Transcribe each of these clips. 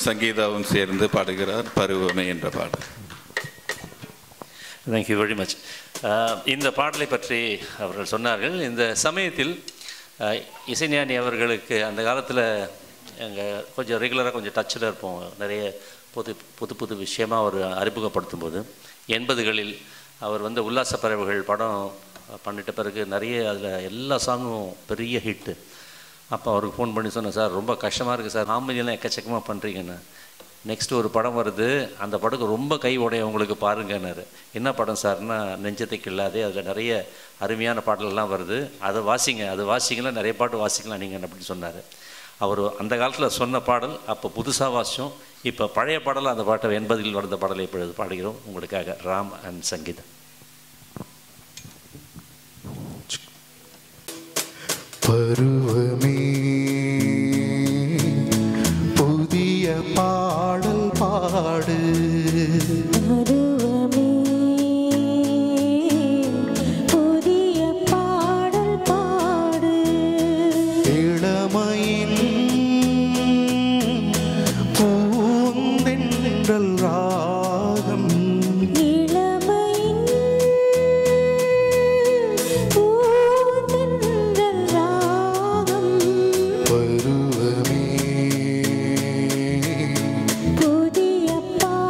சங்கீதாவும் சேர்ந்து பாடுகிறார் பருவமே என்ற பாடல். Thank you very much. இந்த பாடலை பற்றி அவர்கள் சொன்னார்கள். இந்த சமயத்தில் இசைஞானி அவர்களுக்கு அந்த காலத்தில் எங்கள் கொஞ்சம் ரெகுலராக கொஞ்சம் டச்சில் இருப்போம். நிறைய புது புது விஷயமாக அவர் அறிமுகப்படுத்தும் போது 80களில் அவர் வந்து உல்லாச பறவைகள் படம் பண்ணிட்ட பிறகு நிறைய அதில் எல்லா சாங்கும் பெரிய ஹிட்டு. அப்போ அவருக்கு ஃபோன் பண்ணி சொன்னேன், சார் ரொம்ப கஷ்டமாக இருக்குது சார், காமெடியெல்லாம் எக்கச்சக்கமாக பண்ணுறீங்கன்னு. நெக்ஸ்ட்டு ஒரு படம் வருது, அந்த படத்துக்கு ரொம்ப கை உடைய உங்களுக்கு பாருங்கன்னாரு. என்ன படம் சார்னா நெஞ்சத்தை கிள்ளாதே, அதில் நிறைய அருமையான பாடலெல்லாம் வருது, அதை வாசிங்க, அது வாசிக்கலாம், நிறைய பாட்டு வாசிக்கலாம் நீங்கள் அப்படின்னு சொன்னார். அவர் அந்த காலத்தில் சொன்ன பாடல் அப்போ புதுசாக வாசித்தோம். இப்போ பழைய பாடல் அந்த பாட்டை 80களில் வந்த பாடலை இப்பொழுது பாடுகிறோம் உங்களுக்காக. ராம் அண்ட் சங்கீதா. பருவமே புதிய பாடல் பாடு, பருவமே புதிய பாடல் பாடு, இளமையின் பூந்தென்றல் ராகம், இளமையின் பூந்தென்றல் ராகம், பருவமே புதிய பாடல்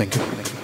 தேங்க்யூ.